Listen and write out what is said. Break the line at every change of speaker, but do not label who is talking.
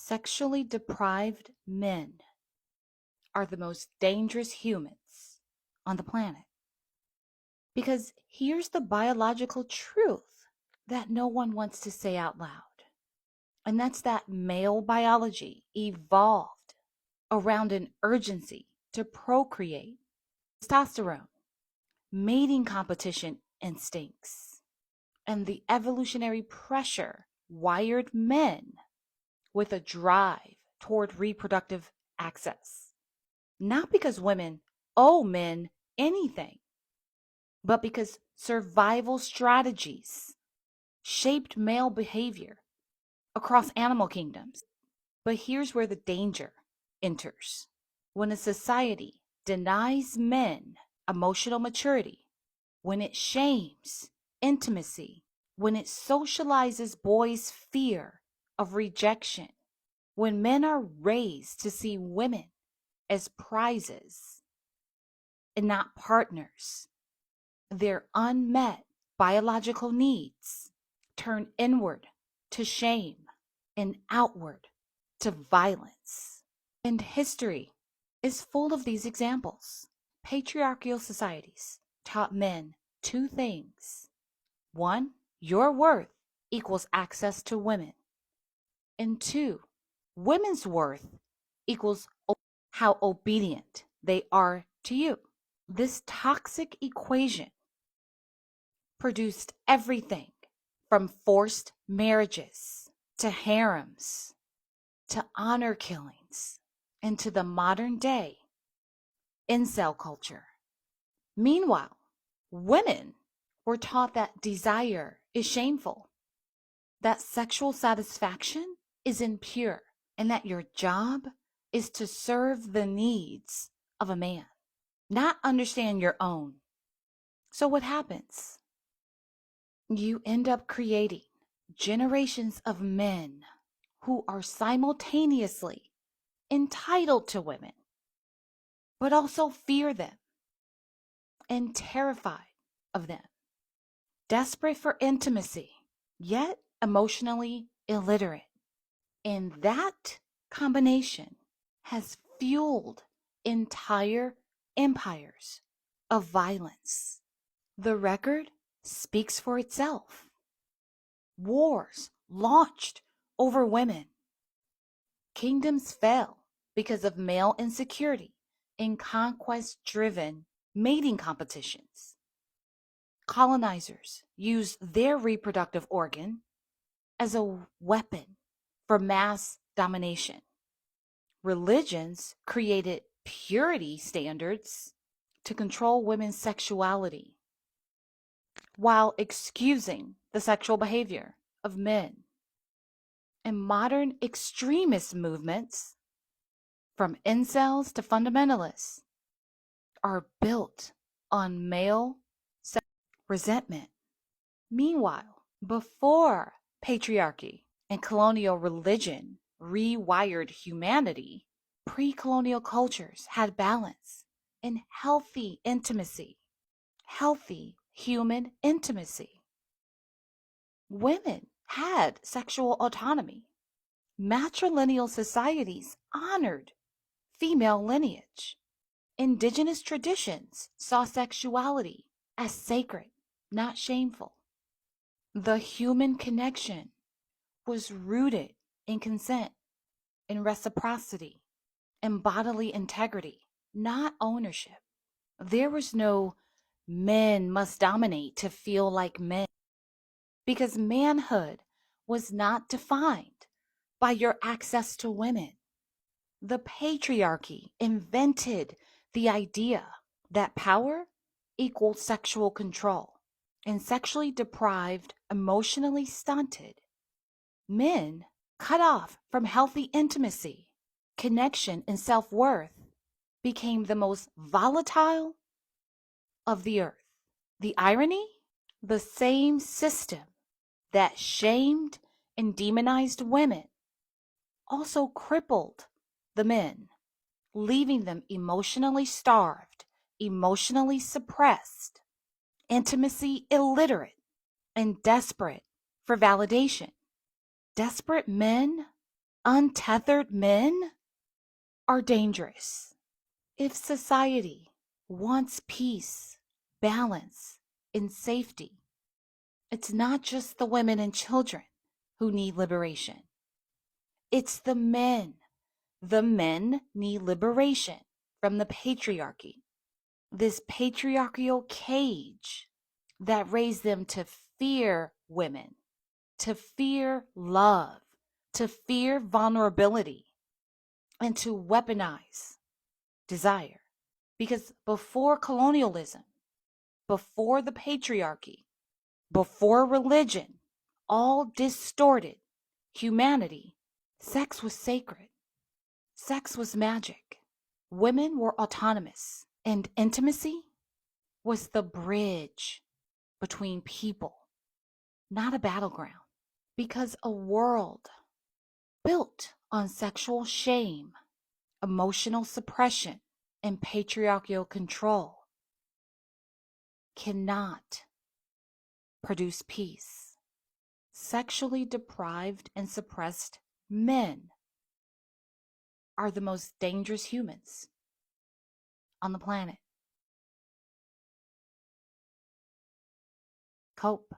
Sexually deprived men are the most dangerous humans on the planet. Because here's the biological truth that no one wants to say out loud. And that's that male biology evolved around an urgency to procreate, testosterone, mating competition instincts, and the evolutionary pressure wired men with a drive toward reproductive access. Not because women owe men anything, but because survival strategies shaped male behavior across animal kingdoms. But here's where the danger enters. When a society denies men emotional maturity, when it shames intimacy, when it socializes boys' fear of rejection, when men are raised to see women as prizes and not partners, their unmet biological needs turn inward to shame and outward to violence. And history is full of these examples. Patriarchal societies taught men two things. One, your worth equals access to women. And two, women's worth equals how obedient they are to you. This toxic equation produced everything from forced marriages to harems to honor killings and to the modern day incel culture. Meanwhile, women were taught that desire is shameful, that sexual satisfaction is impure, and that your job is to serve the needs of a man, not understand your own. So what happens? You end up creating generations of men who are simultaneously entitled to women, but also fear them and terrified of them, desperate for intimacy, yet emotionally illiterate. And that combination has fueled entire empires of violence. The record speaks for itself. Wars launched over women. Kingdoms fell because of male insecurity in conquest-driven mating competitions. Colonizers used their reproductive organ as a weapon for mass domination. Religions created purity standards to control women's sexuality while excusing the sexual behavior of men. And modern extremist movements, from incels to fundamentalists, are built on male resentment. Meanwhile, before patriarchy and colonial religion rewired humanity, pre-colonial cultures had balance and healthy intimacy, healthy human intimacy. Women had sexual autonomy. Matrilineal societies honored female lineage. Indigenous traditions saw sexuality as sacred, not shameful. The human connection was rooted in consent, in reciprocity, in bodily integrity, not ownership. There was no men must dominate to feel like men, because manhood was not defined by your access to women. The patriarchy invented the idea that power equals sexual control, and sexually deprived, emotionally stunted men, cut off from healthy intimacy, connection, and self-worth, became the most volatile of the earth. The irony? The same system that shamed and demonized women also crippled the men, leaving them emotionally starved, emotionally suppressed, intimacy illiterate, and desperate for validation. Desperate men Untethered men are dangerous. If society wants peace, balance, and safety, it's not just the women and children who need liberation. It's the men. The men need liberation from the patriarchy, this patriarchal cage that raised them to fear women, to fear love, to fear vulnerability, and to weaponize desire. Because before colonialism, before the patriarchy, before religion, all distorted humanity, sex was sacred. Sex was magic. Women were autonomous, and intimacy was the bridge between people, not a battleground. Because a world built on sexual shame, emotional suppression, and patriarchal control cannot produce peace. Sexually deprived and suppressed men are the most dangerous humans on the planet. Cope.